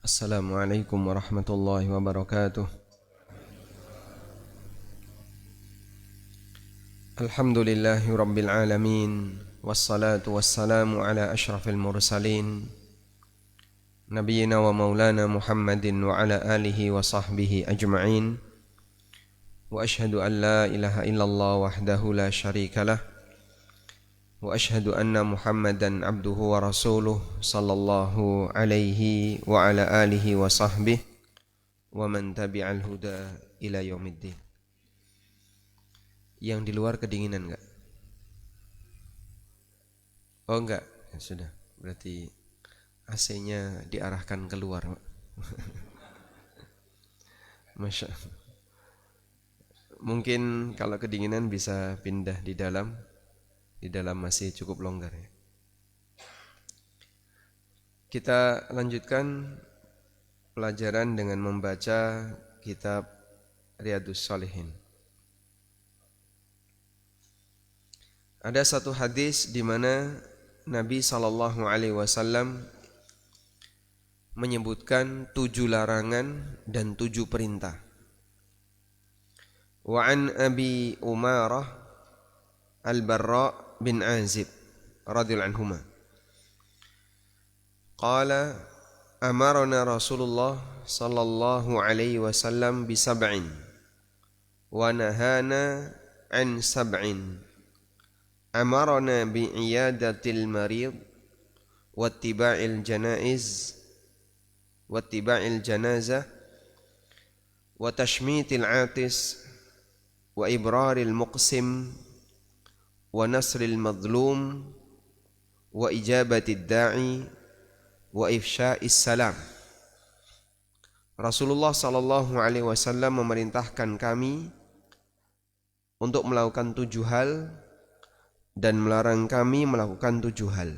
Assalamualaikum warahmatullahi wabarakatuh. Alhamdulillahi rabbil alamin. Wassalatu wassalamu ala ashrafil mursalin Nabiyyina wa maulana Muhammadin wa ala alihi wa sahbihi ajma'in. Wa ashhadu an la ilaha illallah wahdahu la syarikalah. Wa ashhadu anna Muhammadan abduhu wa rasuluh sallallahu alaihi wa ala alihi wa sahbihi wa man tabi'al huda ila yaumiddin. Yang di luar kedinginan enggak? Oh enggak, ya sudah. Berarti AC-nya diarahkan keluar. Masya Allah. Mungkin kalau kedinginan bisa pindah di dalam. Di dalam masih cukup longgar ya. Kita lanjutkan pelajaran dengan membaca kitab Riyadhus Shalihin. Ada satu hadis di mana Nabi SAW menyebutkan 7 larangan dan 7 perintah. Wa an Abi Umarah Al-Barra bin Azib radhiyallahu anhuma qala amarna Rasulullah sallallahu alaihi wasallam bi sab'in wa nahana an sab'in. Amarna bi iyadatil marid wa ittiba'il janaiz wa ittiba'il janazah wa tashmitil atis wa ibraril muqsim wa nasril madlum wa ijabatid da'i wa ifsya'is salam. Rasulullah sallallahu alaihi wasallam memerintahkan kami untuk melakukan 7 hal dan melarang kami melakukan 7 hal.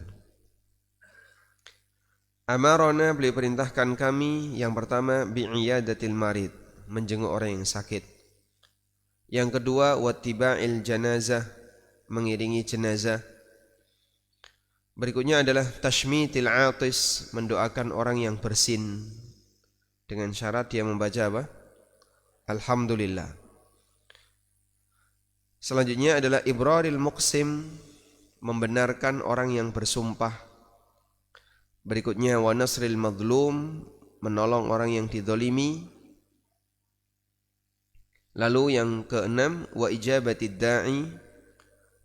Amarona, beliau perintahkan kami yang pertama bi'iyadatil marid, menjenguk orang yang sakit. Yang kedua wattiba'il janazah, mengiringi jenazah. Berikutnya adalah tashmitil atis, mendoakan orang yang bersin dengan syarat dia membaca apa? Alhamdulillah. Selanjutnya adalah ibraril muqsim, membenarkan orang yang bersumpah. Berikutnya wa nasril madlum, menolong orang yang dizalimi. Lalu yang keenam wa ijabatid da'i,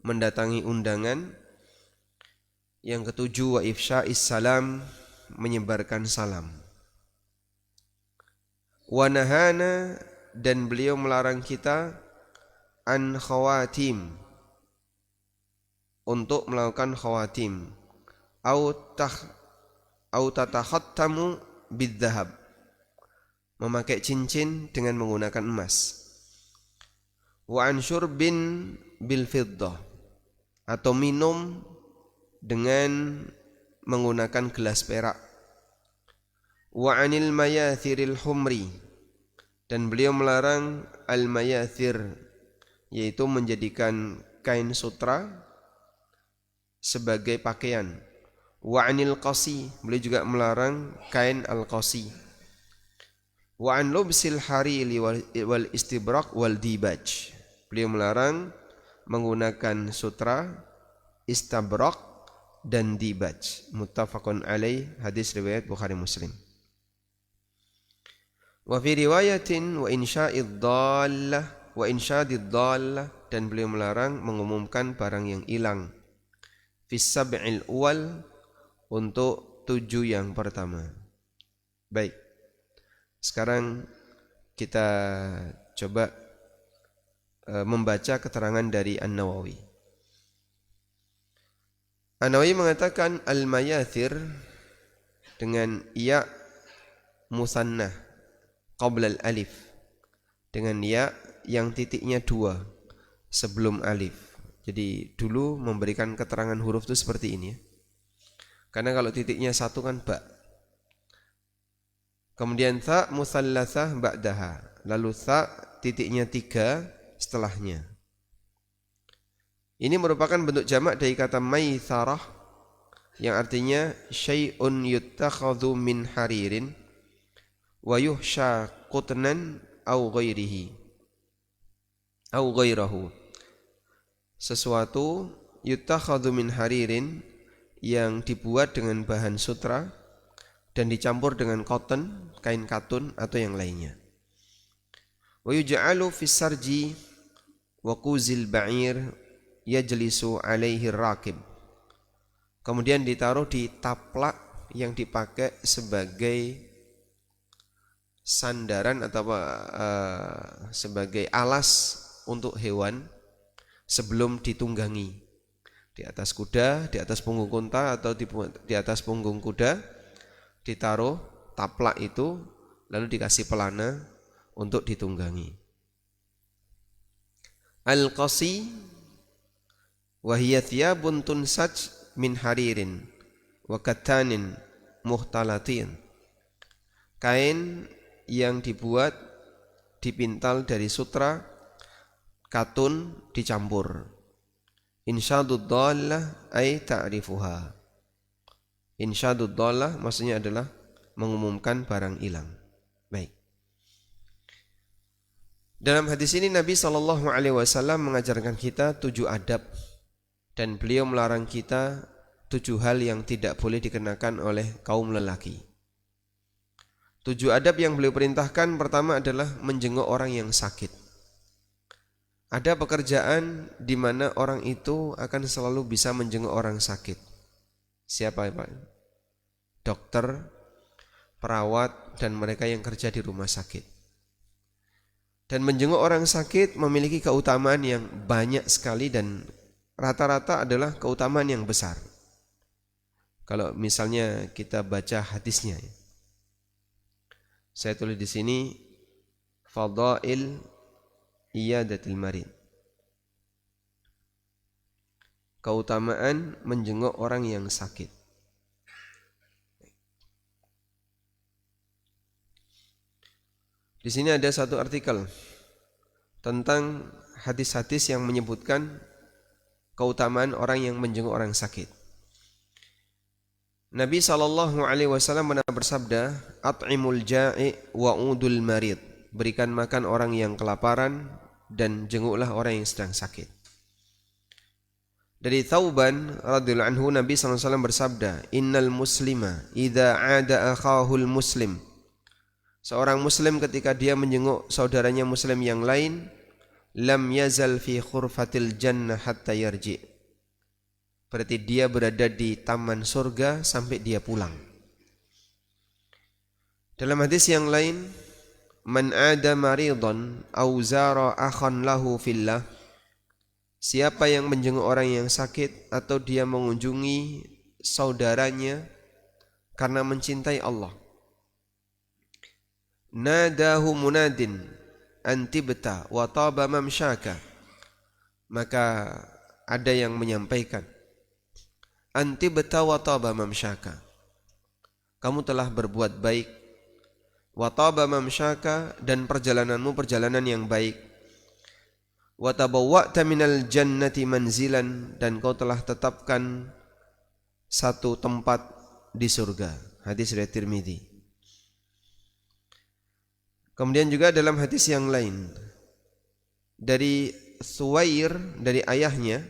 mendatangi undangan. Yang ketujuh wa ifsya'is salam, menyebarkan salam. Wa nahana, dan beliau melarang kita an khawatim, untuk melakukan khawatim, au tatakhattamu bidzahab, memakai cincin dengan menggunakan emas. Wa an syurbin bil fiddah, atau minum dengan menggunakan gelas perak. Wa anil mayathiril humri, dan beliau melarang al mayathir, yaitu menjadikan kain sutra sebagai pakaian. Wa anil qasi, beliau juga melarang kain al-qasi. Wa an lubsil hariri wal istibrak wal dibaj, beliau melarang menggunakan sutra, istabrak dan dibaj. Muttafaqun alaih, hadis riwayat Bukhari Muslim. Wa fi riwayatin wa insya'id dhallah wa insyadid dhallah, dan beliau melarang mengumumkan barang yang hilang. Fis sab'il awal, untuk 7 yang pertama. Baik. Sekarang kita coba membaca keterangan dari An-Nawawi. An-Nawawi mengatakan al-mayathir dengan ya musannah qabla al-alif, dengan ya yang titiknya 2 sebelum alif. Jadi dulu memberikan keterangan huruf itu seperti ini ya. Karena kalau titiknya 1 kan ba. Kemudian tha musallatsah ba'daha, lalu tha titiknya 3 setelahnya. Ini merupakan bentuk jamak dari kata maitharah, yang artinya syai'un yuttakhadhu min haririn, wa yuhsha qutnan au ghairahu, sesuatu yutakhadhu min haririn, yang dibuat dengan bahan sutra dan dicampur dengan cotton, kain katun atau yang lainnya. Wa yuj'alu fis sarji wa kuzil ba'ir yajlisu alaihi raqib, kemudian ditaruh di taplak yang dipakai sebagai sandaran atau sebagai alas untuk hewan sebelum ditunggangi. Di atas kuda, di atas punggung unta atau di atas punggung kuda ditaruh taplak itu, lalu dikasih pelana untuk ditunggangi. Al-qasi wa hiya thiyabun tunsaj min haririn wa katanin muhtalatin, kain yang dibuat dipintal dari sutra, katun dicampur. Insyadud dhallah ay ta'rifuha. Insyadud dhallah maksudnya adalah mengumumkan barang hilang. Baik. Dalam hadis ini Nabi SAW mengajarkan kita 7 adab, dan beliau melarang kita 7 hal yang tidak boleh dikenakan oleh kaum lelaki. 7 adab yang beliau perintahkan, pertama adalah menjenguk orang yang sakit. Ada pekerjaan di mana orang itu akan selalu bisa menjenguk orang sakit. Siapa Pak? Dokter, perawat, dan mereka yang kerja di rumah sakit. Dan menjenguk orang sakit memiliki keutamaan yang banyak sekali, dan rata-rata adalah keutamaan yang besar. Kalau misalnya kita baca hadisnya, saya tulis di sini fadail iyadatil marid, keutamaan menjenguk orang yang sakit. Di sini ada satu artikel tentang hadis-hadis yang menyebutkan keutamaan orang yang menjenguk orang sakit. Nabi SAW pernah bersabda, at'imul ja'i wa'udul marid, berikan makan orang yang kelaparan dan jenguklah orang yang sedang sakit. Dari Thauban radhiyallahu anhu, Nabi SAW bersabda, innal muslima idza 'ada akhahul muslim, seorang muslim ketika dia menjenguk saudaranya muslim yang lain, lam yazal fi khurfatil jannah hatta yarji, berarti dia berada di taman surga sampai dia pulang. Dalam hadis yang lain, man ada maridon au zara akhan lahu fillah, siapa yang menjenguk orang yang sakit atau dia mengunjungi saudaranya karena mencintai Allah, nadahu munadin antibta wa taba mamsyaka, maka ada yang menyampaikan, antibta wa taba mamsyaka, kamu telah berbuat baik, wa taba mamsyaka, dan perjalananmu perjalanan yang baik, wa tabawwa'ta minal jannati manzilan, dan kau telah tetapkan satu tempat di surga. Hadis riwayat Tirmidzi. Kemudian juga dalam hadis yang lain dari Suwair, dari ayahnya,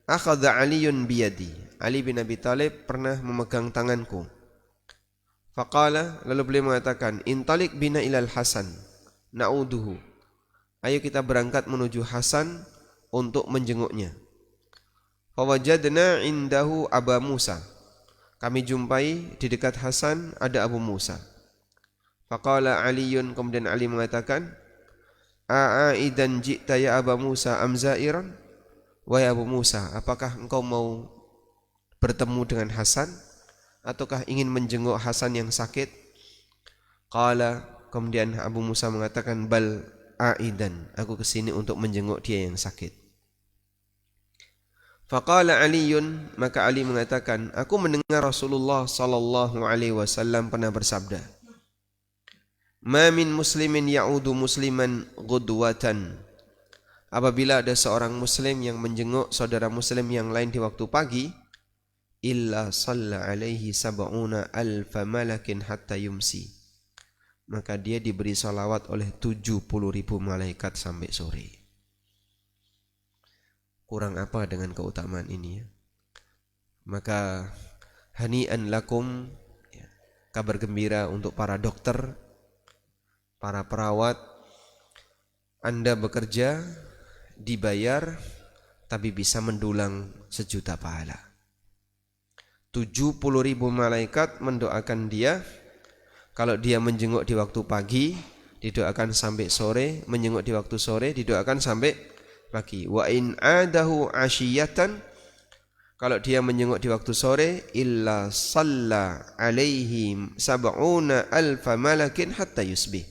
akhadha Aliyun biyadi, Ali bin Abi Thalib pernah memegang tanganku. Faqala, lalu beliau mengatakan, intalik bina ilal Hasan na'uduhu, ayo kita berangkat menuju Hasan untuk menjenguknya. Fawajadna indahu Aba Musa, kami jumpai di dekat Hasan ada Abu Musa. Faqala Aliyun, kemudian Ali mengatakan, a'aidan ji'ta ya Aba Musa amzairan, wahai Abu Musa, apakah engkau mau bertemu dengan Hasan ataukah ingin menjenguk Hasan yang sakit? Qala, kemudian Abu Musa mengatakan, bal aidan, aku kesini untuk menjenguk dia yang sakit. Faqala Aliyun, maka Ali mengatakan, aku mendengar Rasulullah sallallahu alaihi wasallam pernah bersabda, ma min muslimin ya'udu musliman ghudwatan, apabila ada seorang muslim yang menjenguk saudara muslim yang lain di waktu pagi, illa salla alaihi sab'una alfa malakin hatta yumsi, maka dia diberi salawat oleh 70.000 malaikat sampai sore. Kurang apa dengan keutamaan ini ya? Maka hani'an lakum, kabar gembira untuk para dokter, para perawat. Anda bekerja, dibayar, tapi bisa mendulang 1.000.000 pahala. 70.000 malaikat mendoakan dia. Kalau dia menjenguk di waktu pagi, didoakan sampai sore. Menjenguk di waktu sore, didoakan sampai pagi. Wa in adahu asyiyatan, kalau dia menjenguk di waktu sore, illa salla alaihi sab'una alfa malakin hatta yusbih,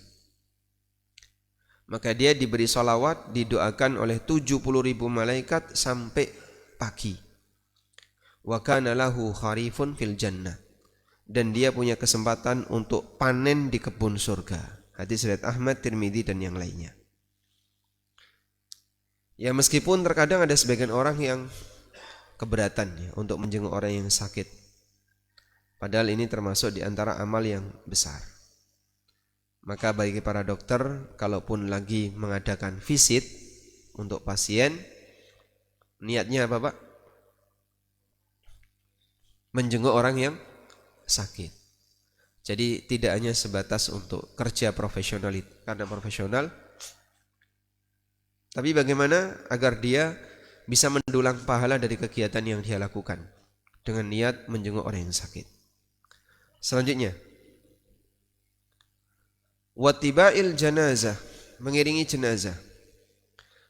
maka dia diberi salawat, didoakan oleh 70.000 malaikat sampai pagi. Wa kana lahu kharifun fil jannah, dan dia punya kesempatan untuk panen di kebun surga. Hadis riwayat Ahmad, Tirmidzi dan yang lainnya. Ya, meskipun terkadang ada sebagian orang yang keberatan ya, untuk menjenguk orang yang sakit. Padahal ini termasuk di antara amal yang besar. Maka bagi para dokter, kalaupun lagi mengadakan visit untuk pasien, niatnya apa Pak? Menjenguk orang yang sakit. Jadi tidak hanya sebatas untuk kerja profesional karena profesional, tapi bagaimana agar dia bisa mendulang pahala dari kegiatan yang dia lakukan dengan niat menjenguk orang yang sakit. Selanjutnya, wattiba'il janazah, mengiringi jenazah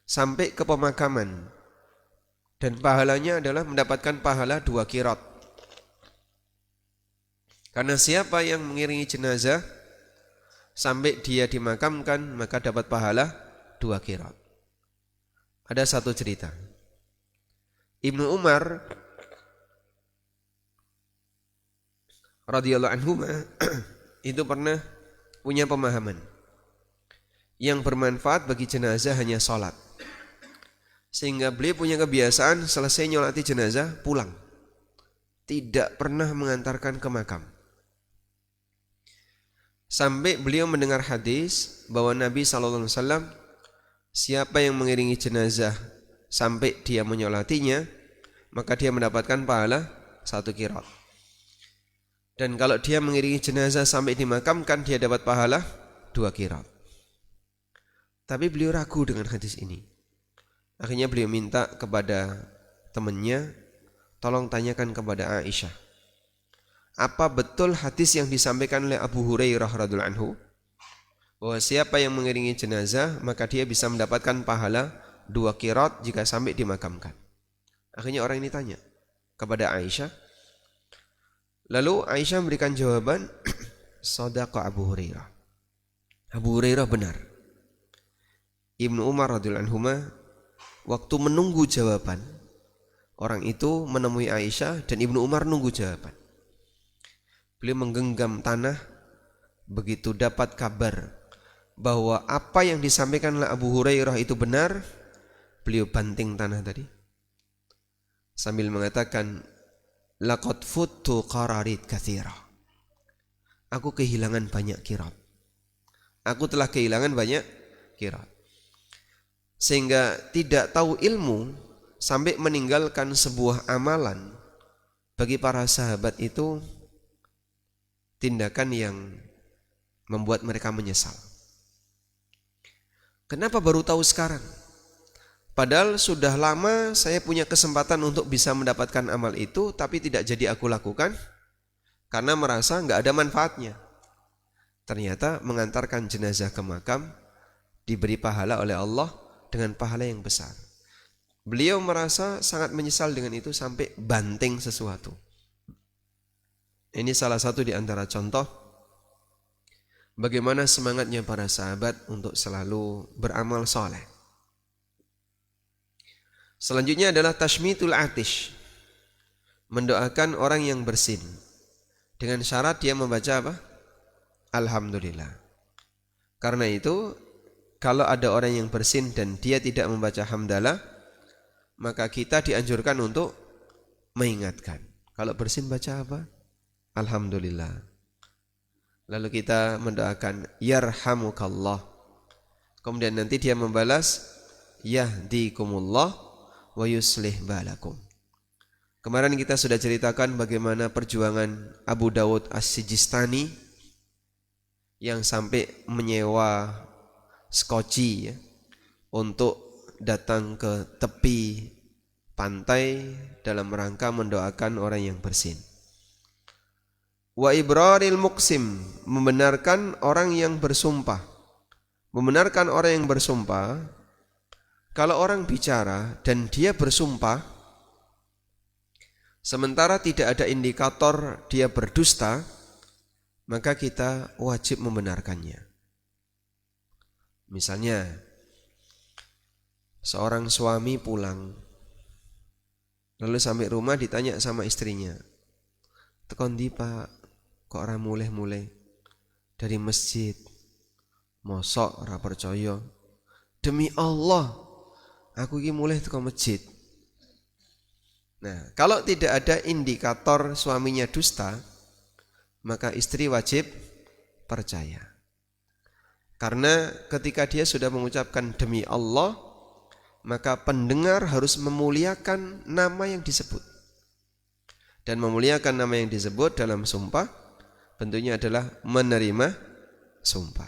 sampai ke pemakaman, dan pahalanya adalah mendapatkan pahala 2 qirat. Karena siapa yang mengiringi jenazah sampai dia dimakamkan, maka dapat pahala 2 qirat. Ada satu cerita. Ibnu Umar radhiyallahu anhu itu pernah punya pemahaman yang bermanfaat bagi jenazah hanya sholat. Sehingga beliau punya kebiasaan selesai nyolati jenazah pulang, tidak pernah mengantarkan ke makam. Sampai beliau mendengar hadis bahwa Nabi SAW, siapa yang mengiringi jenazah sampai dia menyolatinya, maka dia mendapatkan pahala 1 qirat. Dan kalau dia mengiringi jenazah sampai dimakamkan, dia dapat pahala 2 qirat. Tapi beliau ragu dengan hadis ini. Akhirnya beliau minta kepada temannya, tolong tanyakan kepada Aisyah, apa betul hadis yang disampaikan oleh Abu Hurairah radhiyallahu anhu, bahwa siapa yang mengiringi jenazah maka dia bisa mendapatkan pahala 2 qirat jika sampai dimakamkan. Akhirnya orang ini tanya kepada Aisyah. Lalu Aisyah memberikan jawaban, shadaqa Abu Hurairah. Abu Hurairah benar. Ibnu Umar radhiyallahu anhu waktu menunggu jawaban, orang itu menemui Aisyah dan Ibnu Umar nunggu jawaban. Beliau menggenggam tanah, begitu dapat kabar bahwa apa yang disampaikan oleh Abu Hurairah itu benar, beliau banting tanah tadi sambil mengatakan, laqad futtu qararit katsira. Aku kehilangan banyak qirat. Aku telah kehilangan banyak qirat. Sehingga tidak tahu ilmu sampai meninggalkan sebuah amalan, bagi para sahabat itu tindakan yang membuat mereka menyesal. Kenapa baru tahu sekarang? Padahal sudah lama saya punya kesempatan untuk bisa mendapatkan amal itu, tapi tidak jadi aku lakukan karena merasa nggak ada manfaatnya. Ternyata mengantarkan jenazah ke makam diberi pahala oleh Allah dengan pahala yang besar. Beliau merasa sangat menyesal dengan itu sampai banting sesuatu. Ini salah satu di antara contoh bagaimana semangatnya para sahabat untuk selalu beramal soleh. Selanjutnya adalah tashmitul atish, mendoakan orang yang bersin dengan syarat dia membaca apa? Alhamdulillah. Karena itu kalau ada orang yang bersin dan dia tidak membaca hamdalah, maka kita dianjurkan untuk mengingatkan. Kalau bersin baca apa? Alhamdulillah. Lalu kita mendoakan yarhamukallah. Kemudian nanti dia membalas yahdikumullah wa yuslih balakum. Kemarin kita sudah ceritakan bagaimana perjuangan Abu Dawud As-Sijistani yang sampai menyewa skoci ya, untuk datang ke tepi pantai dalam rangka mendoakan orang yang bersin. Wa ibraril muqsim, membenarkan orang yang bersumpah. Membenarkan orang yang bersumpah, kalau orang bicara dan dia bersumpah, sementara tidak ada indikator dia berdusta, maka kita wajib membenarkannya. Misalnya, seorang suami pulang, lalu sampai rumah ditanya sama istrinya, "Tekon ndi Pak, kok ora mulih-mulih dari masjid?" "Mosok ora percaya?" "Demi Allah, aku iki mulih teko masjid." Nah, kalau tidak ada indikator suaminya dusta, maka istri wajib percaya. Karena ketika dia sudah mengucapkan demi Allah, maka pendengar harus memuliakan nama yang disebut. Dan memuliakan nama yang disebut dalam sumpah bentuknya adalah menerima sumpah.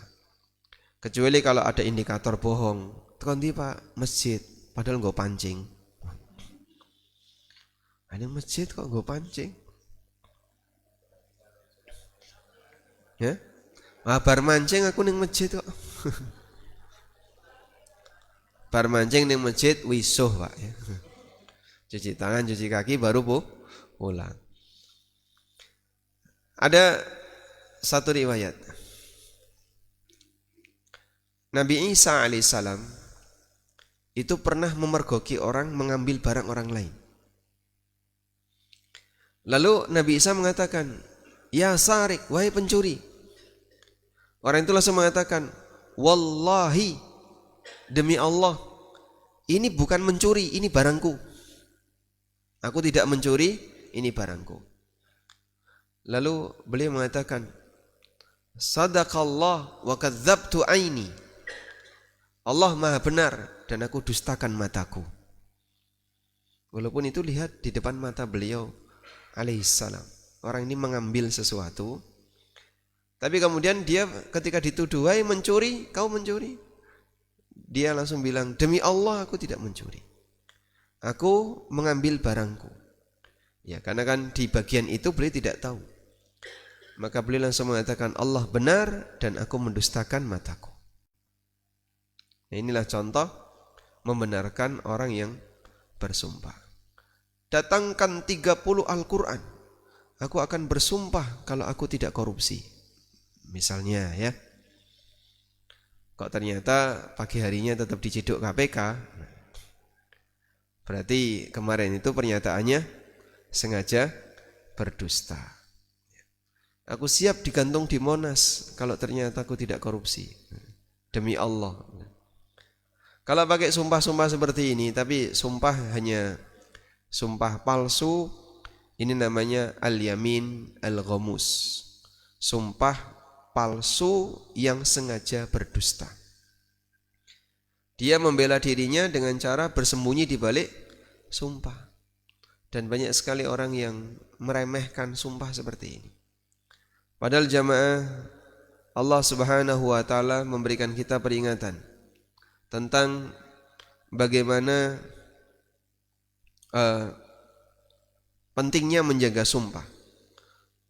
Kecuali kalau ada indikator bohong. "Tekon ndi Pak? Masjid." Padahal nggo pancing. Ada masjid kok nggo pancing? Ya? Bar mancing aku ning masjid kok. Bar mancing ning masjid wisuh Pak ya. Cuci tangan, cuci kaki baru pulang. Ada satu riwayat. Nabi Isa alaihissalam itu pernah memergoki orang mengambil barang orang lain. Lalu Nabi Isa mengatakan, "Ya sarik, wahai pencuri." Orang itu langsung mengatakan, "Wallahi, demi Allah, ini bukan mencuri, ini barangku. Aku tidak mencuri, ini barangku." Lalu beliau mengatakan, "Sadaqallah wa kadzabtu aini." Allah maha benar dan aku dustakan mataku. Walaupun itu lihat di depan mata beliau alaihissalam. Orang ini mengambil sesuatu, tapi kemudian dia ketika dituduh, "Wahai mencuri, kau mencuri." Dia langsung bilang, "Demi Allah aku tidak mencuri. Aku mengambil barangku." Ya, karena kan di bagian itu beliau tidak tahu. Maka beliau langsung mengatakan, "Allah benar dan aku mendustakan mataku." Nah, inilah contoh membenarkan orang yang bersumpah. Datangkan 30 Al-Quran, aku akan bersumpah kalau aku tidak korupsi. Misalnya ya. Kok ternyata pagi harinya tetap diciduk KPK, berarti kemarin itu pernyataannya sengaja berdusta. Aku siap digantung di Monas kalau ternyata aku tidak korupsi. Demi Allah. Kalau pakai sumpah-sumpah seperti ini, tapi sumpah hanya sumpah palsu, ini namanya al-yamin al-ghamus. Sumpah palsu yang sengaja berdusta. Dia membela dirinya dengan cara bersembunyi di balik sumpah. Dan banyak sekali orang yang meremehkan sumpah seperti ini. Padahal jamaah, Allah Subhanahu wa taala memberikan kita peringatan tentang bagaimana pentingnya menjaga sumpah.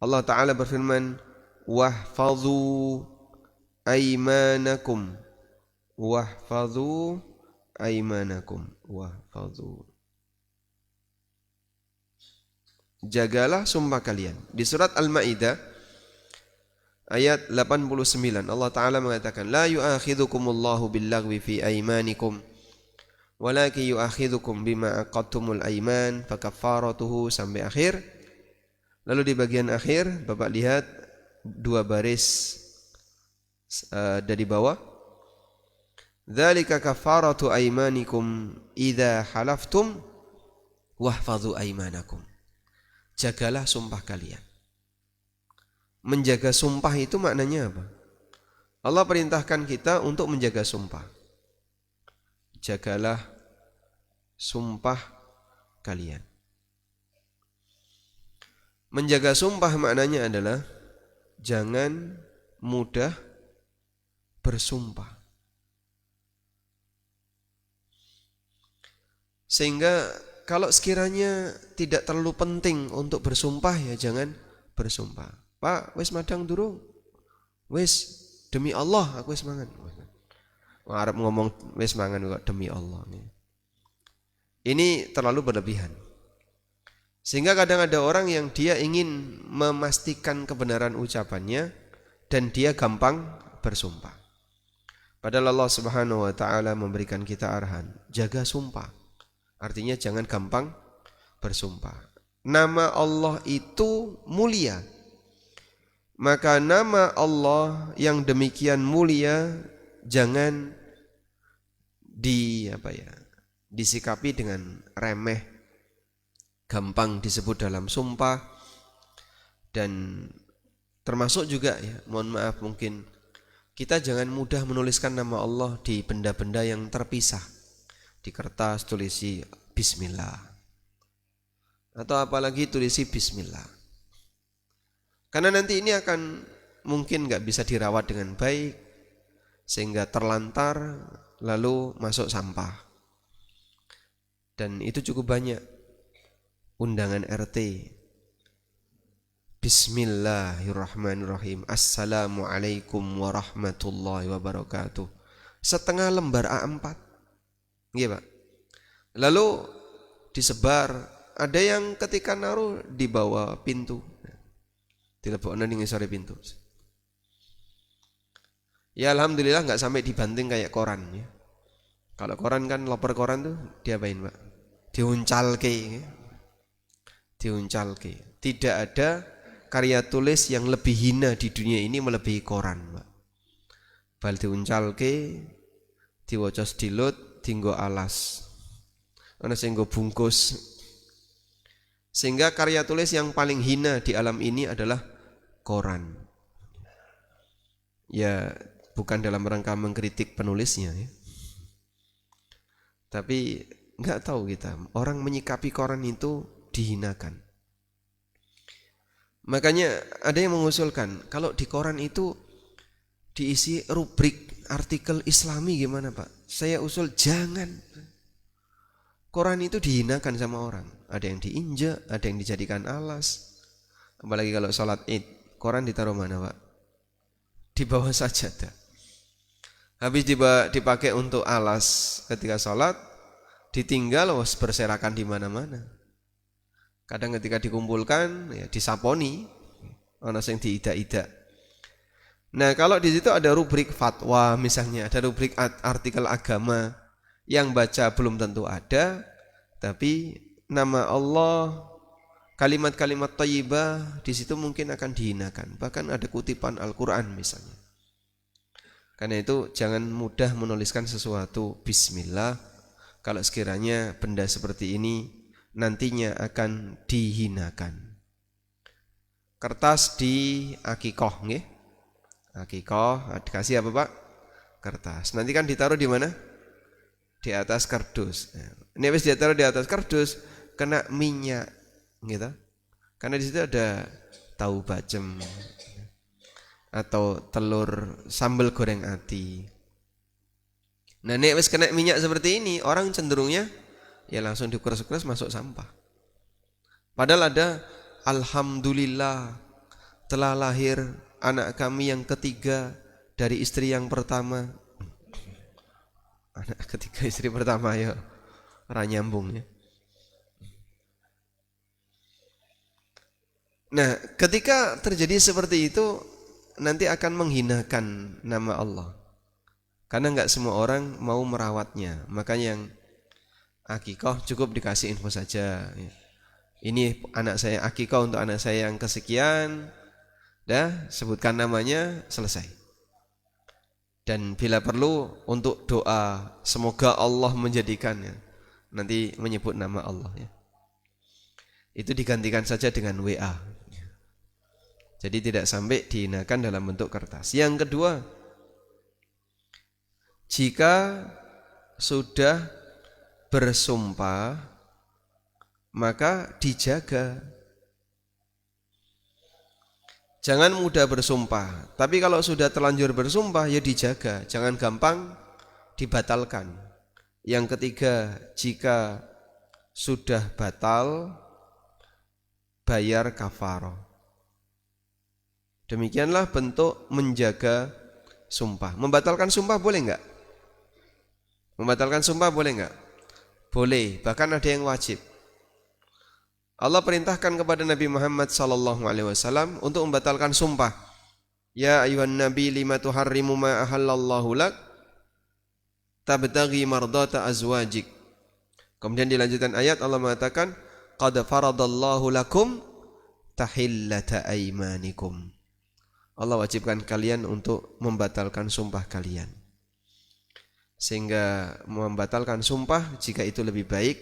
Allah Ta'ala berfirman, "Wahfadhu aimanakum." Wahfadhu aimanakum. Wahfadhu. Jagalah sumpah kalian. Di surat Al-Maidah ayat 89 Allah Ta'ala mengatakan, "La yu'akhidhukumullahu billaghwi fi aimanikum walakin yu'akhidhukum bima aqadtumul aiman fakaffaratuhu," sampai akhir. Lalu di bagian akhir Bapak lihat dua baris dari bawah, "Dzalika kaffaratu aimanikum idza halaftum wahfadhu aimanakum." Jagalah sumpah kalian. menjaga sumpah itu maknanya apa? Allah perintahkan kita untuk menjaga sumpah. Jagalah sumpah kalian. Menjaga sumpah maknanya adalah jangan mudah bersumpah. Sehingga kalau sekiranya tidak terlalu penting untuk bersumpah ya jangan bersumpah. Pak, wis madang durung? Wis, demi Allah aku wis mangan. Wah, Arab ngomong wis mangan kok demi Allah. Ini terlalu berlebihan. Sehingga kadang ada orang yang dia ingin memastikan kebenaran ucapannya dan dia gampang bersumpah. Padahal Allah Subhanahu wa taala memberikan kita arahan, jaga sumpah. Artinya jangan gampang bersumpah. Nama Allah itu mulia. Maka nama Allah yang demikian mulia jangan disikapi dengan remeh, gampang disebut dalam sumpah. Dan termasuk juga ya, mohon maaf mungkin kita jangan mudah menuliskan nama Allah di benda-benda yang terpisah. Di kertas tulisi bismillah. Atau apalagi tulisi bismillah. Karena nanti ini akan mungkin gak bisa dirawat dengan baik, sehingga terlantar lalu masuk sampah. Dan itu cukup banyak. Undangan RT. Bismillahirrahmanirrahim. Assalamualaikum warahmatullahi wabarakatuh. Setengah lembar A4. Iya Pak. Lalu disebar. Ada yang ketika naruh di bawah pintu. Dilebokno ning ngisore pintu. Ya alhamdulillah enggak sampai dibanting kayak koran ya. Kalau koran kan loper koran tuh diapain, Pak? Diuncalke. Diuncalke. Tidak ada karya tulis yang lebih hina di dunia ini melebihi koran, Pak. Bal diuncalke, diwaca sedilut, dienggo alas. Ana sing nggo bungkus. Sehingga karya tulis yang paling hina di alam ini adalah koran. Ya bukan dalam rangka mengkritik penulisnya ya. Tapi enggak tahu kita, orang menyikapi koran itu dihinakan. Makanya ada yang mengusulkan kalau di koran itu diisi rubrik artikel Islami gimana Pak? Saya usul jangan. Koran itu dihinakan sama orang. Ada yang diinjak, ada yang dijadikan alas. Apalagi kalau sholat Id, koran ditaruh mana Pak? Di bawah sajadah. Habis dipakai untuk alas ketika sholat, ditinggal berserakan di mana-mana. Kadang ketika dikumpulkan, ya disaponi, ana sing diidak-idak. Nah kalau di situ ada rubrik fatwa misalnya, ada rubrik artikel agama, yang baca belum tentu ada, tapi nama Allah, kalimat-kalimat thayyibah di situ mungkin akan dihinakan. Bahkan ada kutipan Al-Quran misalnya. Karena itu jangan mudah menuliskan sesuatu bismillah kalau sekiranya benda seperti ini nantinya akan dihinakan. Kertas di akikoh, nggih. Akikoh dikasih apa Pak? Kertas. Nanti kan ditaruh di mana? Di atas kardus. Ini habis ditaruh di atas kardus kena minyak, gitu. Karena di situ ada tahu bacem atau telur sambal goreng ati. Nah, nek wis kena minyak seperti ini, orang cenderungnya ya langsung dikuras-kuras masuk sampah. Padahal ada alhamdulillah telah lahir anak kami yang ketiga dari istri yang pertama. Anak ketiga istri pertama ya ora nyambung ya. Nah, ketika terjadi seperti itu nanti akan menghinakan nama Allah. Karena enggak semua orang mau merawatnya. Makanya yang akikah cukup dikasih info saja. Ini anak saya, akikah untuk anak saya yang kesekian. Dah, sebutkan namanya, selesai. Dan bila perlu untuk doa, semoga Allah menjadikannya. Nanti menyebut nama Allah ya. Itu digantikan saja dengan WA. Jadi tidak sampai dihinakan dalam bentuk kertas. Yang kedua, jika sudah bersumpah maka dijaga. Jangan mudah bersumpah, tapi kalau sudah terlanjur bersumpah ya dijaga, jangan gampang dibatalkan. Yang ketiga, jika sudah batal bayar kafarah. Demikianlah bentuk menjaga sumpah. Membatalkan sumpah boleh enggak? Membatalkan sumpah boleh enggak? Boleh, bahkan ada yang wajib. Allah perintahkan kepada Nabi Muhammad SAW untuk membatalkan sumpah. Ya ayuhan nabi lima tuharrimu ma ahallallahu lak tabtaghi mardata azwajik. Kemudian dilanjutkan ayat Allah mengatakan qad faradallahu lakum tahillata aymanikum. Allah wajibkan kalian untuk membatalkan sumpah kalian. Sehingga membatalkan sumpah jika itu lebih baik,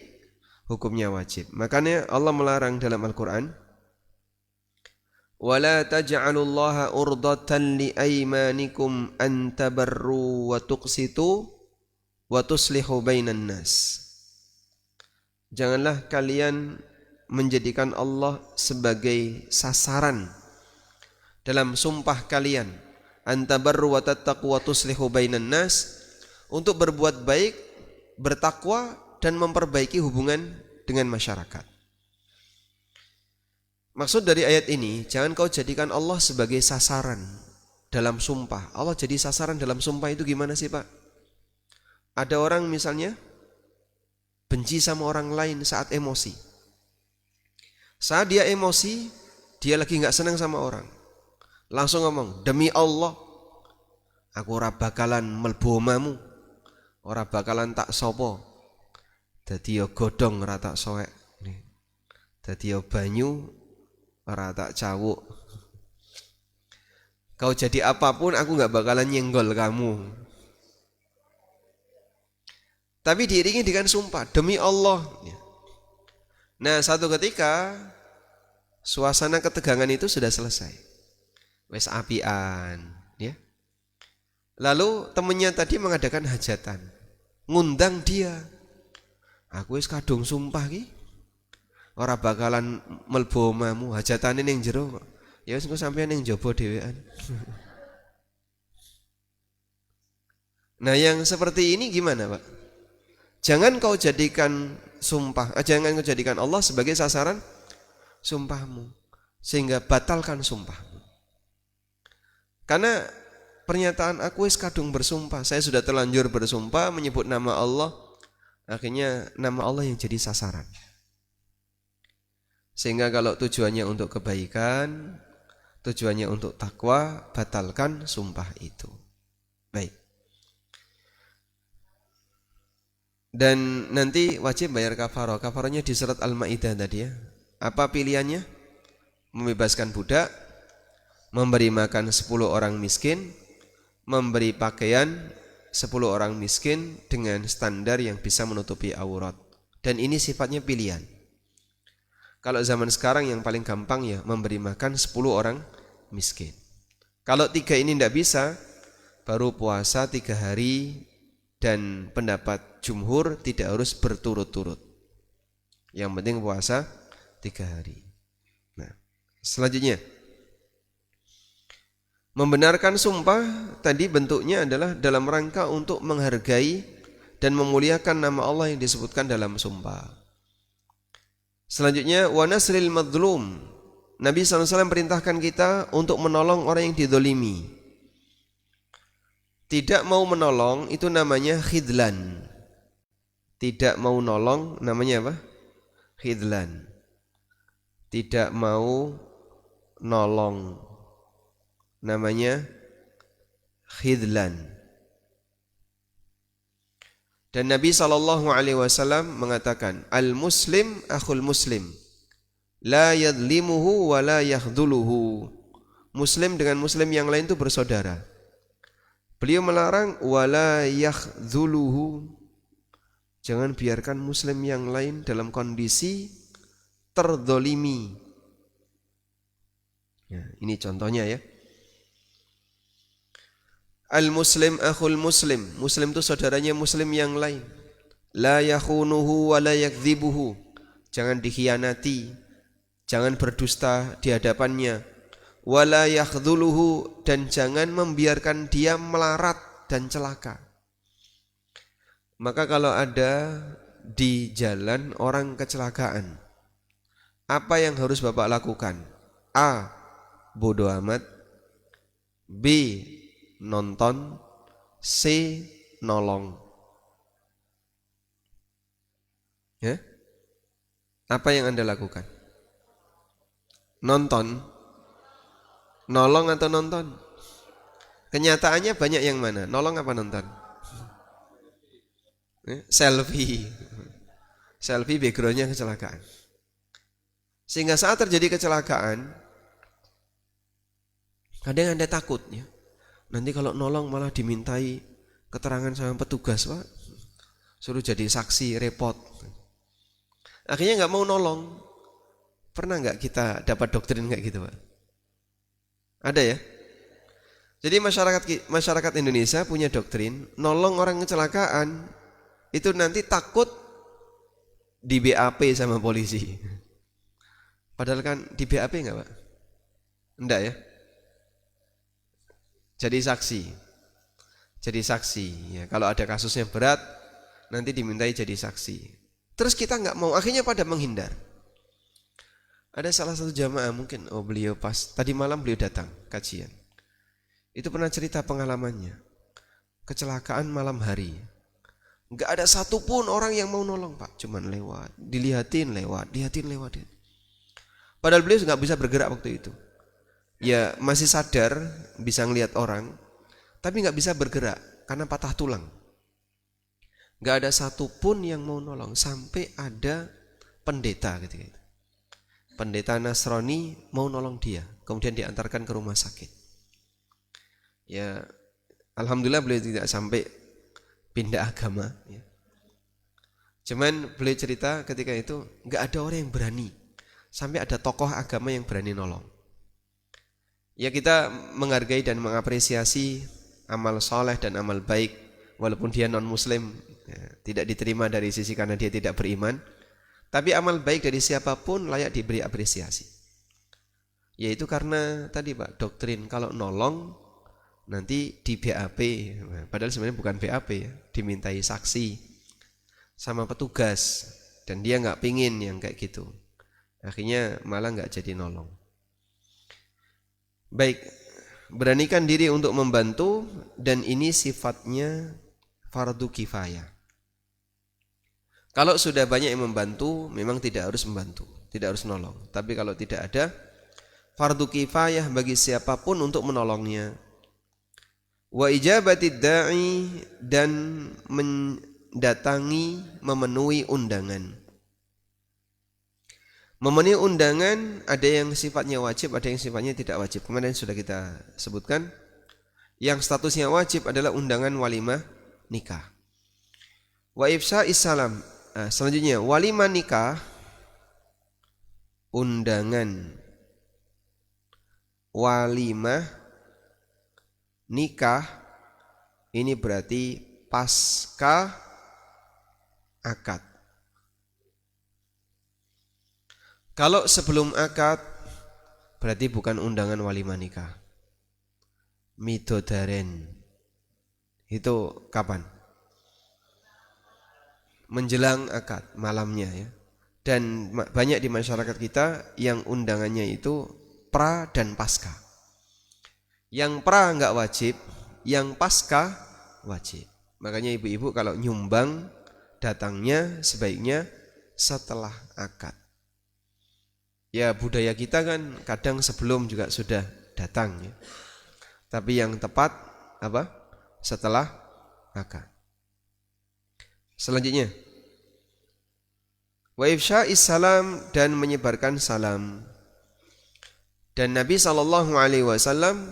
hukumnya wajib. Makanya Allah melarang dalam Al-Quran, وَلَا تَجْعَلُوا اللَّهَ أُرْضَةً لِأَيْمَانِكُمْ أَن تَبَرُّوا وَتُقْسِطُوا وَتُصْلِحُوا بَيْنَ النَّاسِ. Janganlah kalian menjadikan Allah sebagai sasaran dalam sumpah kalian. أَن تَبَرُّوا وَتَتَّقُوا وَتُصْلِحُوا بَيْنَ النَّاسِ, untuk berbuat baik, bertakwa, dan memperbaiki hubungan dengan masyarakat. Maksud dari ayat ini, jangan kau jadikan Allah sebagai sasaran dalam sumpah. Allah jadi sasaran dalam sumpah itu gimana sih Pak? Ada orang misalnya benci sama orang lain saat emosi. Saat dia emosi, dia lagi gak senang sama orang. Langsung ngomong, demi Allah, aku ora bakalan mlebu omamu, ora bakalan tak sopo. Dadi ya godhong ora tak soek. Dadi ya banyu ora tak cawuk. Kau jadi apapun aku enggak bakalan nyenggol kamu. Tapi diiringi dengan sumpah, demi Allah. Nah, satu ketika suasana ketegangan itu sudah selesai. Wes apian, ya. Lalu temannya tadi mengadakan hajatan. Ngundang dia. Aku wis kadung sumpah ki, ora bakalan mlebu omamu, hajatane ning jero kok. Ya wis engko sampeyan ning njaba dhewean. Nah, yang seperti ini gimana, Pak? Jangan kau jadikan jangan kau jadikan Allah sebagai sasaran sumpahmu, sehingga batalkan sumpahmu. Karena pernyataan aku wis kadung bersumpah, saya sudah terlanjur bersumpah menyebut nama Allah, akhirnya nama Allah yang jadi sasaran. Sehingga kalau tujuannya untuk kebaikan, tujuannya untuk takwa, batalkan sumpah itu. Baik. Dan nanti wajib bayar kafarah. Kafarahnya di surat Al-Maidah tadi ya. Apa pilihannya? Membebaskan budak, memberi makan 10 orang miskin, memberi pakaian 10 orang miskin dengan standar yang bisa menutupi aurat. Dan ini sifatnya pilihan. Kalau zaman sekarang yang paling gampang ya memberi makan 10 orang miskin. Kalau 3 ini tidak bisa, baru puasa 3 hari, dan pendapat jumhur tidak harus berturut-turut. Yang penting puasa 3 hari. Nah, selanjutnya, membenarkan sumpah tadi bentuknya adalah dalam rangka untuk menghargai dan memuliakan nama Allah yang disebutkan dalam sumpah. Selanjutnya, wa nasril madlum. Nabi SAW perintahkan kita untuk menolong orang yang didolimi. Tidak mau menolong itu namanya khidlan. Tidak mau nolong namanya apa? Khidlan. Tidak mau nolong namanya khidlan. Dan Nabi SAW mengatakan, al-muslim akhul muslim, la yadlimuhu wa la yakhdhuluhu. Muslim dengan muslim yang lain itu bersaudara. Beliau melarang wala yakhdhuluhu. Jangan biarkan muslim yang lain dalam kondisi terdolimi. Ya, ini contohnya ya. Al-muslim akhul muslim. Muslim itu saudaranya muslim yang lain. La yakhunuhu wa la yakdzibuhu. Jangan dikhianati, jangan berdusta di hadapannya. Wa la yakhdhuluhu, dan jangan membiarkan dia melarat dan celaka. Maka kalau ada di jalan orang kecelakaan, apa yang harus Bapak lakukan? A. Bodoh amat. B. Nonton. C. Nolong. Ya? Apa yang Anda lakukan? Nonton. Nolong atau nonton? Kenyataannya banyak yang mana? Nolong apa nonton? Selfie. Selfie backgroundnya kecelakaan. Sehingga saat terjadi kecelakaan, kadang Anda takut ya. Nanti kalau nolong malah dimintai keterangan sama petugas, Pak. Suruh jadi saksi, repot. Akhirnya nggak mau nolong. Pernah nggak kita dapat doktrin kayak gitu, Pak? Ada ya? Jadi masyarakat Indonesia punya doktrin, nolong orang kecelakaan itu nanti takut di BAP sama polisi. Padahal kan di BAP enggak, Pak? Enggak ya? Jadi saksi ya, kalau ada kasusnya berat nanti dimintai jadi saksi. Terus kita enggak mau, akhirnya pada menghindar. Ada salah satu jamaah mungkin, beliau pas tadi malam beliau datang kajian. Itu pernah cerita pengalamannya. Kecelakaan malam hari. Enggak ada satupun orang yang mau nolong, Pak. Cuman lewat, dilihatin lewat. Padahal beliau enggak bisa bergerak waktu itu. Ya masih sadar, bisa ngelihat orang, tapi nggak bisa bergerak karena patah tulang. Nggak ada satupun yang mau nolong sampai ada pendeta gitu. Pendeta Nasrani mau nolong dia, kemudian diantarkan ke rumah sakit. Ya, alhamdulillah beliau tidak sampai pindah agama. Ya. Cuman beliau cerita ketika itu nggak ada orang yang berani, sampai ada tokoh agama yang berani nolong. Ya kita menghargai dan mengapresiasi amal soleh dan amal baik walaupun dia non muslim ya, tidak diterima dari sisi karena dia tidak beriman, tapi amal baik dari siapapun layak diberi apresiasi. Yaitu karena tadi Pak, doktrin kalau nolong nanti di BAP, padahal sebenarnya bukan BAP ya, dimintai saksi sama petugas dan dia nggak pingin yang kayak gitu, akhirnya malah nggak jadi nolong. Baik, beranikan diri untuk membantu dan ini sifatnya fardu kifayah. Kalau sudah banyak yang membantu, memang tidak harus membantu, tidak harus nolong. Tapi kalau tidak ada, fardu kifayah bagi siapapun untuk menolongnya. Wa ijabatid da'i, dan mendatangi, memenuhi undangan. Memenuhi undangan ada yang sifatnya wajib, ada yang sifatnya tidak wajib. Kemarin sudah kita sebutkan. Yang statusnya wajib adalah undangan walimah nikah. Wa ifsa'is salam. Selanjutnya walimah nikah, undangan walimah nikah ini berarti pasca akad. Kalau sebelum akad berarti bukan undangan walimah nikah. Midodaren itu kapan? Menjelang akad, malamnya ya. Dan banyak di masyarakat kita yang undangannya itu pra dan pasca. Yang pra enggak wajib, yang pasca wajib. Makanya ibu-ibu kalau nyumbang datangnya sebaiknya setelah akad. Ya budaya kita kan kadang sebelum juga sudah datang ya. Tapi yang tepat apa? Setelah akad. Selanjutnya wa ifsya'is salam, dan menyebarkan salam. Dan Nabi SAW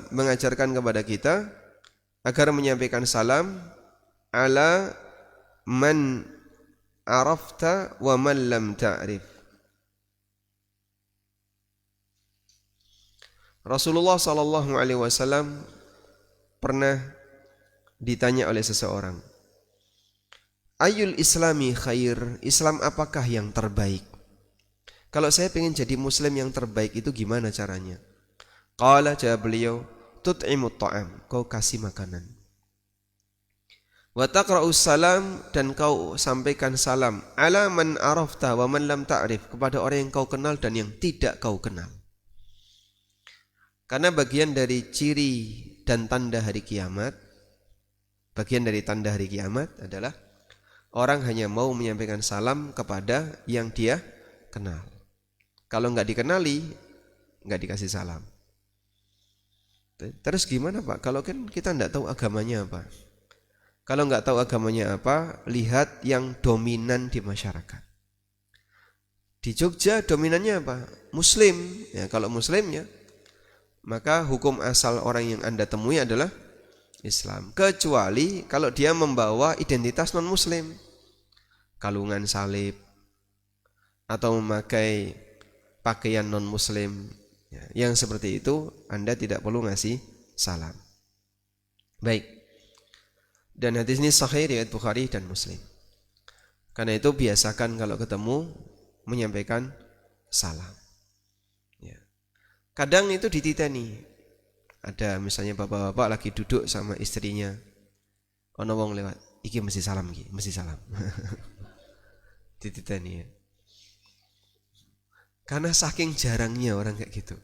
mengajarkan kepada kita agar menyampaikan salam ala man arafta wa man lam ta'rif. Rasulullah SAW pernah ditanya oleh seseorang, Ayul islami khair, Islam apakah yang terbaik? Kalau saya pengen jadi muslim yang terbaik itu gimana caranya? Qala, jawab beliau, tut'imut ta'am, kau kasih makanan. Wa taqra'us salam, dan kau sampaikan salam, ala man arafta wa man lam ta'rif, kepada orang yang kau kenal dan yang tidak kau kenal. Karena bagian dari ciri dan tanda hari kiamat, bagian dari tanda hari kiamat adalah orang hanya mau menyampaikan salam kepada yang dia kenal. Kalau nggak dikenali, nggak dikasih salam. Terus gimana Pak? Kalau kan kita nggak tahu agamanya apa. Kalau nggak tahu agamanya apa, lihat yang dominan di masyarakat. Di Jogja dominannya apa? Muslim. Ya, kalau Muslim ya, maka hukum asal orang yang Anda temui adalah Islam. Kecuali kalau dia membawa identitas non-Muslim, kalungan salib, atau memakai pakaian non-Muslim, ya, yang seperti itu Anda tidak perlu ngasih salam. Baik. Dan hadis ini sahih riwayat Bukhari dan Muslim. Karena itu biasakan kalau ketemu menyampaikan salam. Ya. Kadang itu dititeni. Ada misalnya bapak-bapak lagi duduk sama istrinya, ono wong lewat, iki mesti salam iki, mesti salam. Dititeni ya. Karena saking jarangnya orang kayak gitu.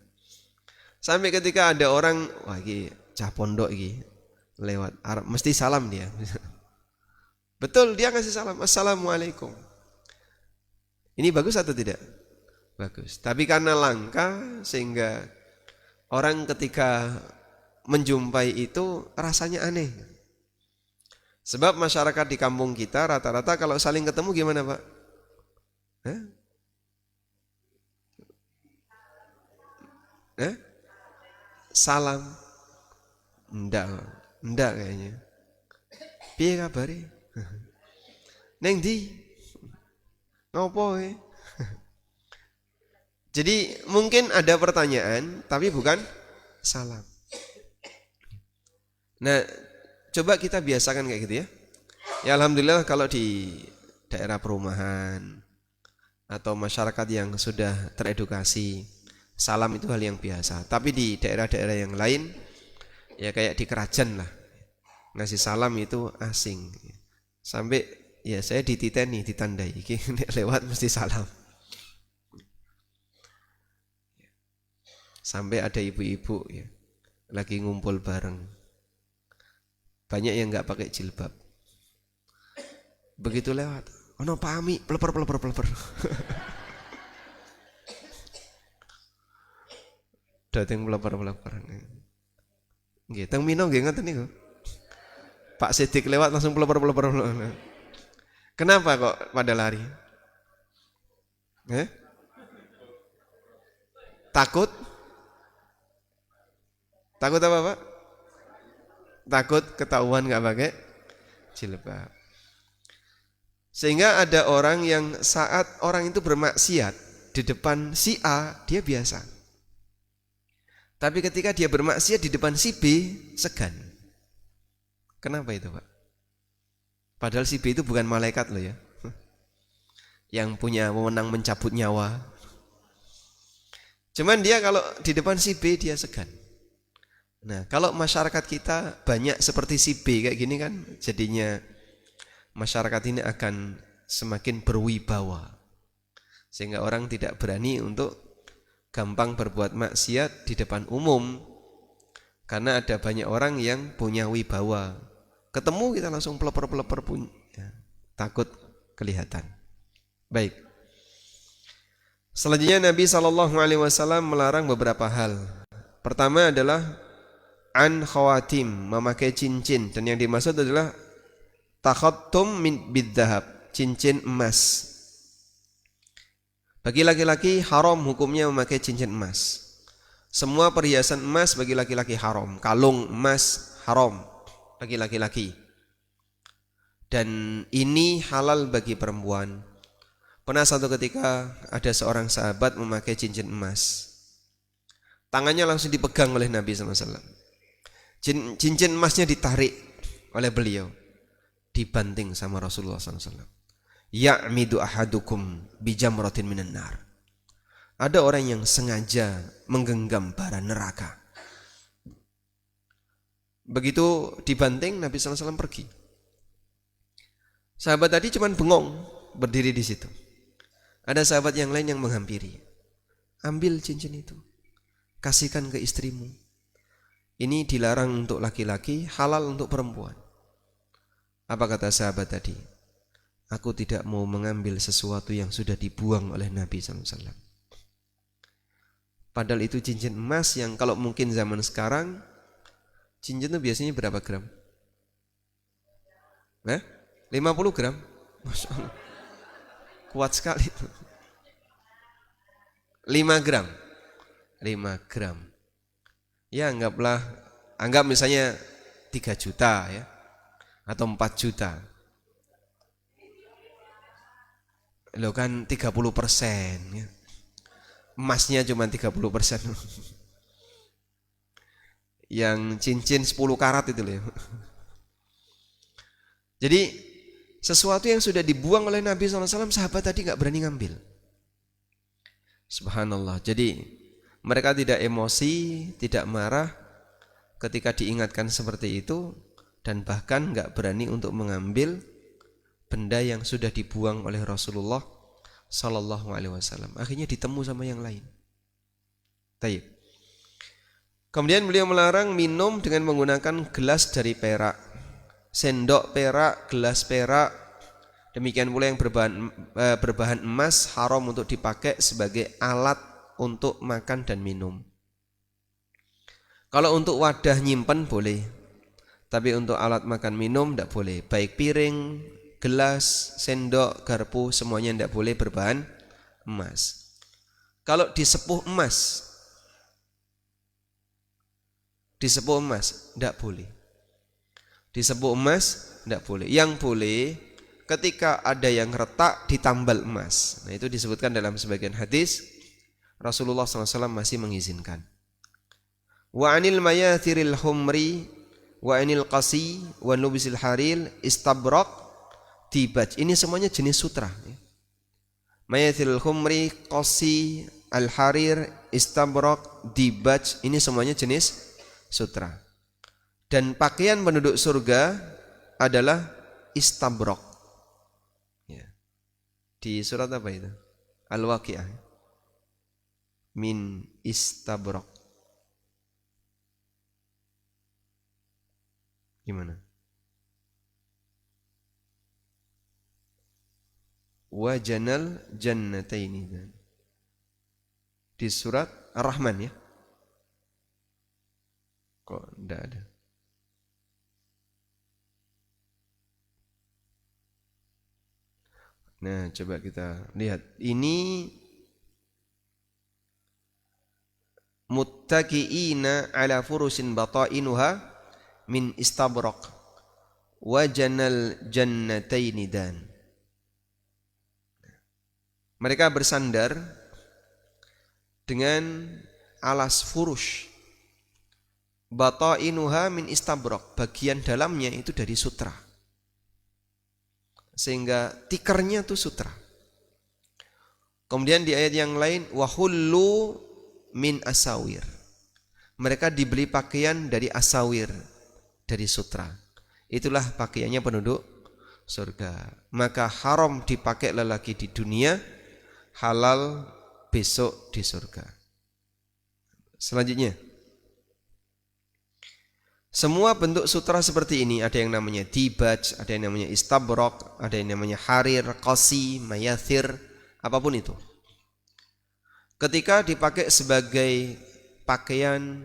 Sampai ketika ada orang, wah iki cah pondok iki lewat Arab, mesti salam dia. Betul, dia ngasih salam, assalamualaikum. Ini bagus atau tidak? Bagus. Tapi karena langka sehingga orang ketika menjumpai itu rasanya aneh. Sebab masyarakat di kampung kita rata-rata kalau saling ketemu gimana Pak? Hah? Salam. Ndak kayaknya. Piye kabare? Neng ndi? Ngopo e? Jadi mungkin ada pertanyaan tapi bukan salam. Nah, coba kita biasakan kayak gitu ya. Ya alhamdulillah kalau di daerah perumahan atau masyarakat yang sudah teredukasi, salam itu hal yang biasa. Tapi di daerah-daerah yang lain, ya kayak di kerajaan lah, ngasih salam itu asing. Sampai ya saya dititeni, ditandai, lewat mesti salam. Sampai ada ibu-ibu ya, lagi ngumpul bareng. Banyak yang nggak pakai jilbab. Begitu lewat, ono pami, peleper. Dateng peleper. Nggih, teng Mino nggih ngoten niku. Pak Sidik lewat langsung peleper. Kenapa kok pada lari? Takut? Takut apa Pak? Takut ketahuan nggak pakai jilbab. Sehingga ada orang yang saat orang itu bermaksiat di depan si A, dia biasa. Tapi ketika dia bermaksiat di depan si B, segan. Kenapa itu Pak? Padahal si B itu bukan malaikat loh ya, yang punya wewenang mencabut nyawa. Cuman dia kalau di depan si B dia segan. Nah kalau masyarakat kita banyak seperti si B kayak gini kan, jadinya masyarakat ini akan semakin berwibawa. Sehingga orang tidak berani untuk gampang berbuat maksiat di depan umum. Karena ada banyak orang yang punya wibawa. Ketemu kita langsung peleper pun ya, takut kelihatan. Baik. Selanjutnya Nabi SAW melarang beberapa hal. Pertama adalah an khawatim, memakai cincin, dan yang dimaksud adalah takhattum min bidzahab, cincin emas. Bagi laki-laki haram hukumnya memakai cincin emas. Semua perhiasan emas bagi laki-laki haram. Kalung emas haram bagi laki-laki. Dan ini halal bagi perempuan. Pernah satu ketika ada seorang sahabat memakai cincin emas. Tangannya langsung dipegang oleh Nabi SAW. Cincin emasnya ditarik oleh beliau, dibanting sama Rasulullah SAW. Ya'midu ahadukum bijamratin minan nar. Ada orang yang sengaja menggenggam bara neraka. Begitu dibanting, Nabi SAW pergi. Sahabat tadi cuma bengong berdiri di situ. Ada sahabat yang lain yang menghampiri. Ambil cincin itu, kasihkan ke istrimu. Ini dilarang untuk laki-laki, halal untuk perempuan. Apa kata sahabat tadi? Aku tidak mau mengambil sesuatu yang sudah dibuang oleh Nabi SAW. Padahal itu cincin emas yang kalau mungkin zaman sekarang, cincin itu biasanya berapa gram? 50 gram? Masya Allah. Kuat sekali itu. 5 gram. 5 gram. Ya anggap misalnya 3 juta ya. Atau 4 juta. Loh kan 30% ya. Emasnya cuma 30%. Yang cincin 10 karat itu loh. Jadi sesuatu yang sudah dibuang oleh Nabi SAW, sahabat tadi gak berani ngambil. Subhanallah. Jadi mereka tidak emosi, tidak marah ketika diingatkan seperti itu, dan bahkan gak berani untuk mengambil benda yang sudah dibuang oleh Rasulullah Sallallahu Alaihi Wasallam. Akhirnya ditemu sama yang lain. Taib. Kemudian beliau melarang minum dengan menggunakan gelas dari perak, sendok perak, gelas perak. Demikian pula yang berbahan emas haram untuk dipakai sebagai alat untuk makan dan minum. Kalau untuk wadah nyimpen boleh, tapi untuk alat makan minum tidak boleh. Baik piring, gelas, sendok, garpu, semuanya tidak boleh berbahan emas. Kalau disepuh emas tidak boleh. Disepuh emas tidak boleh. Yang boleh ketika ada yang retak ditambal emas. Nah itu disebutkan dalam sebagian hadis, Rasulullah SAW masih mengizinkan. Wa anil mayathiril humri wa anil qasi wa nubisil haril istabrak dibaj. Ini semuanya jenis sutra. Mayathiril humri, qasi, al-harir, istabrak, dibaj. Ini semuanya jenis sutra. Dan pakaian penduduk surga adalah istabrak. Ya. Di surat apa itu? Al-Waqi'ah. Min istabrak. Gimana? Wa janal jannataini. Di surat Ar-Rahman ya. Kok enggak ada? Nah, coba kita lihat. Ini muttaqiina ala furusin batainuha min istabrak wa janal jannataini dan. Mereka bersandar dengan alas furush. Batainuha min istabrak, bagian dalamnya itu dari sutra. Sehingga tikernya itu sutra. Kemudian di ayat yang lain wahullu min asawir. Mereka dibeli pakaian dari asawir, dari sutra. Itulah pakaiannya penduduk surga. Maka haram dipakai lelaki di dunia, halal besok di surga. Selanjutnya, semua bentuk sutra seperti ini, ada yang namanya dibaj, ada yang namanya istabrak, ada yang namanya harir, qasi, mayathir, apapun itu. Ketika dipakai sebagai pakaian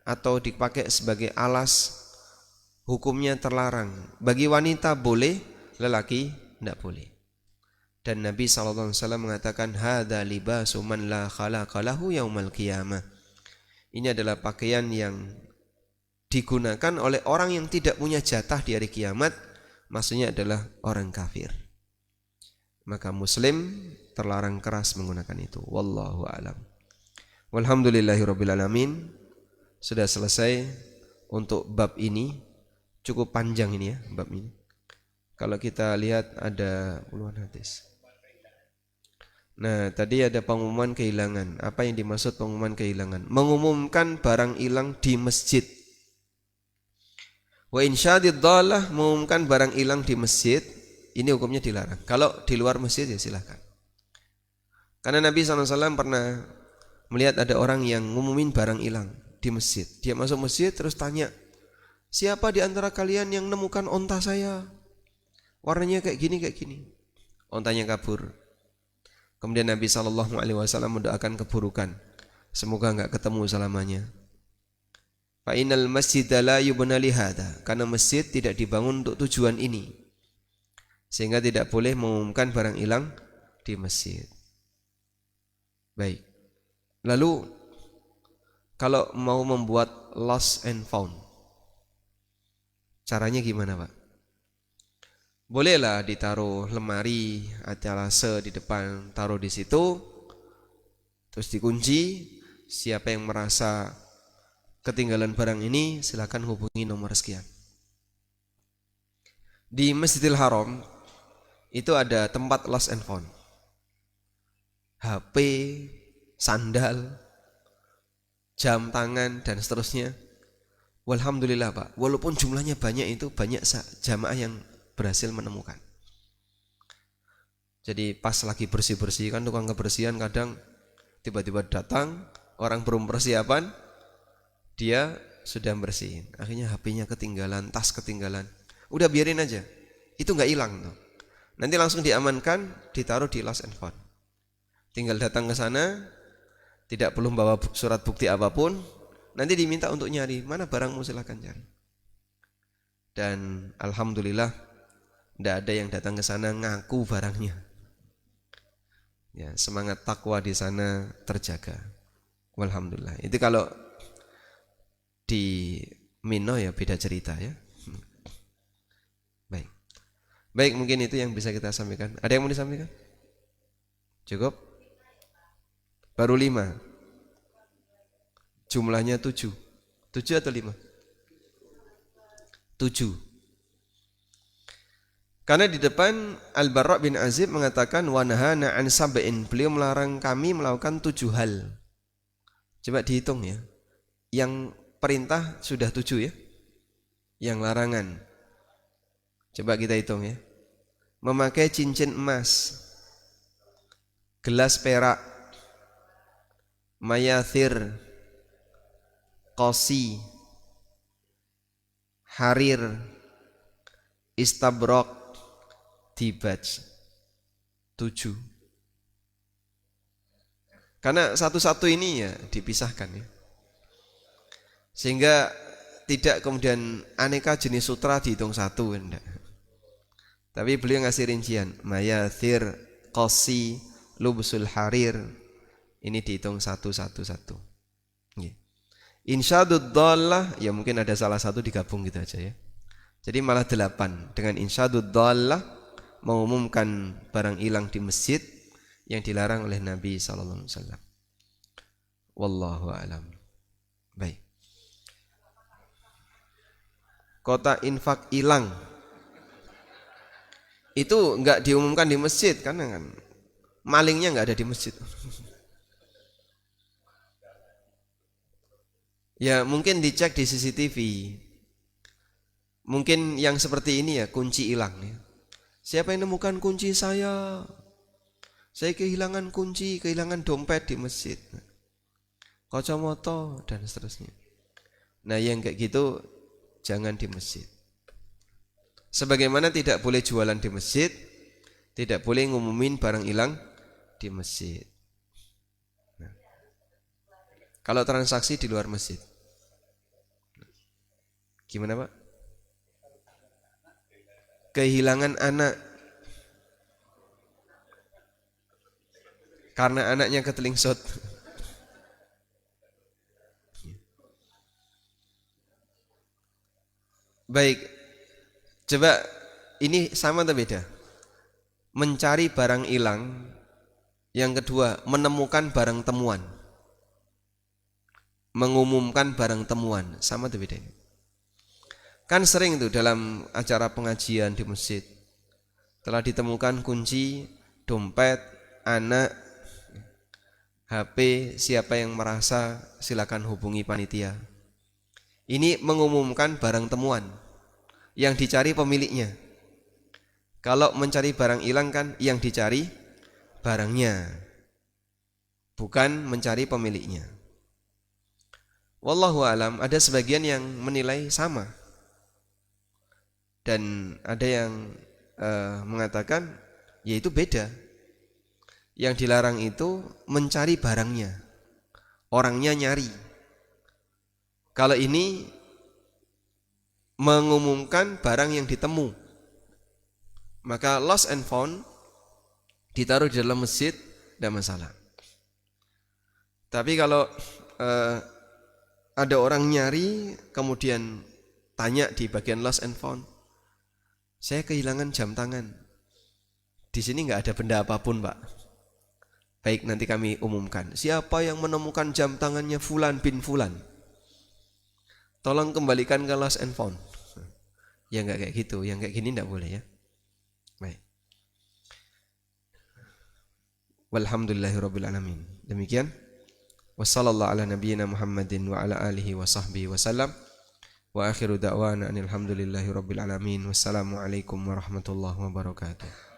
atau dipakai sebagai alas, hukumnya terlarang. Bagi wanita boleh, lelaki tidak boleh. Dan Nabi SAW mengatakan, hadza libasu man la khalaqa lahu yaumal qiyamah. Ini adalah pakaian yang digunakan oleh orang yang tidak punya jatah di hari kiamat, maksudnya adalah orang kafir. Maka muslim terlarang keras menggunakan itu. Wallahu a'lam. Walhamdulillahirabbil alamin. Sudah selesai untuk bab ini. Cukup panjang ini ya bab ini. Kalau kita lihat ada puluhan hadis. Nah, tadi ada pengumuman kehilangan. Apa yang dimaksud pengumuman kehilangan? Mengumumkan barang hilang di masjid. Wa insyadid dhalah, mengumumkan barang hilang di masjid, ini hukumnya dilarang. Kalau di luar masjid ya silahkan. Karena Nabi SAW pernah melihat ada orang yang ngumumin barang hilang di masjid. Dia masuk masjid terus tanya, siapa di antara kalian yang nemukan onta saya? Warnanya kayak gini. Ontanya kabur. Kemudian Nabi SAW mendoakan keburukan. Semoga enggak ketemu selamanya. Fa innal masjida la yubna li hadza, karena masjid tidak dibangun untuk tujuan ini. Sehingga tidak boleh mengumumkan barang hilang di masjid. Baik. Lalu kalau mau membuat lost and found, caranya gimana, Pak? Bolehlah ditaruh lemari, etalase di depan, taruh di situ, terus dikunci. Siapa yang merasa ketinggalan barang ini, silakan hubungi nomor sekian. Di Masjidil Haram itu ada tempat lost and found. HP, sandal, jam tangan dan seterusnya. Walhamdulillah, Pak, walaupun jumlahnya banyak, itu banyak jamaah yang berhasil menemukan. Jadi pas lagi bersih-bersih, kan tukang kebersihan kadang tiba-tiba datang, orang belum persiapan, dia sudah bersihin. Akhirnya HP-nya ketinggalan, tas ketinggalan. Udah biarin aja, itu nggak hilang tuh. Nanti langsung diamankan, ditaruh di lost and found. Tinggal datang ke sana, tidak perlu bawa surat bukti apapun. Nanti diminta untuk nyari, mana barangmu, silakan cari. Dan alhamdulillah, tidak ada yang datang ke sana ngaku barangnya. Ya, semangat takwa di sana terjaga. Walhamdulillah. Itu kalau di Mino ya beda cerita ya. Baik, mungkin itu yang bisa kita sampaikan. Ada yang mau disampaikan? Cukup? Baru 5. Jumlahnya 7. 7 atau 5? 7. Karena di depan Al-Barra bin Azib mengatakan wa nahana an sab'in, beliau melarang kami melakukan 7 hal. Coba dihitung ya. Yang perintah sudah 7 ya. Yang larangan, coba kita hitung ya. Memakai cincin emas, gelas perak, mayathir, qasi, harir, istabrok, dibaj. 7. Karena satu-satu ini ya dipisahkan ya. Sehingga tidak kemudian aneka jenis sutra dihitung 1, enggak. Tapi beliau ngasih rincian, mayathir, qasi, lubsul harir. Ini dihitung 1. Insyadud dhalah, ya mungkin ada salah satu digabung gitu aja ya. Jadi malah 8. Dengan insyadud dhalah, mengumumkan barang hilang di masjid yang dilarang oleh Nabi SAW. Wallahu a'lam. Baik. Kota infak hilang itu enggak diumumkan di masjid, karena kan malingnya enggak ada di masjid. Ya mungkin dicek di CCTV. Mungkin yang seperti ini ya, kunci hilang ya. Siapa yang nemukan kunci saya? Saya kehilangan kunci, kehilangan dompet di masjid, kacamata dan seterusnya. Nah yang kayak gitu jangan di masjid. Sebagaimana tidak boleh jualan di masjid, tidak boleh ngumumin barang hilang di masjid. Nah, kalau transaksi di luar masjid, gimana Pak? Kehilangan anak karena anaknya ketelingsot. Baik, coba ini sama atau beda? Mencari barang hilang. Yang kedua, menemukan barang temuan. mengumumkan barang temuan, sama tuh bedanya. Kan sering tuh dalam acara pengajian di masjid, telah ditemukan kunci, dompet, anak, HP, siapa yang merasa silakan hubungi panitia. Ini mengumumkan barang temuan yang dicari pemiliknya. Kalau mencari barang hilang kan yang dicari barangnya, bukan mencari pemiliknya. Wallahu alam, ada sebagian yang menilai sama. Dan ada yang mengatakan yaitu beda. Yang dilarang itu mencari barangnya, orangnya nyari. Kalau ini mengumumkan barang yang ditemu, maka lost and found ditaruh di dalam masjid, tidak masalah. Tapi kalau ada orang nyari kemudian tanya di bagian lost and found, saya kehilangan jam tangan, di sini nggak ada benda apapun Pak. Baik, nanti kami umumkan, siapa yang menemukan jam tangannya Fulan bin Fulan, tolong kembalikan ke lost and found. Ya nggak kayak gitu, yang kayak gini nggak boleh ya. Baik. Walhamdulillahirabbil alamin. Demikian. Wassallallahu ala nabiyyina Muhammadin wa ala alihi wa sahbihi wasallam. Wa akhiru da'wana alhamdulillahi rabbil alamin. Wassalamualaikum warahmatullahi wabarakatuh.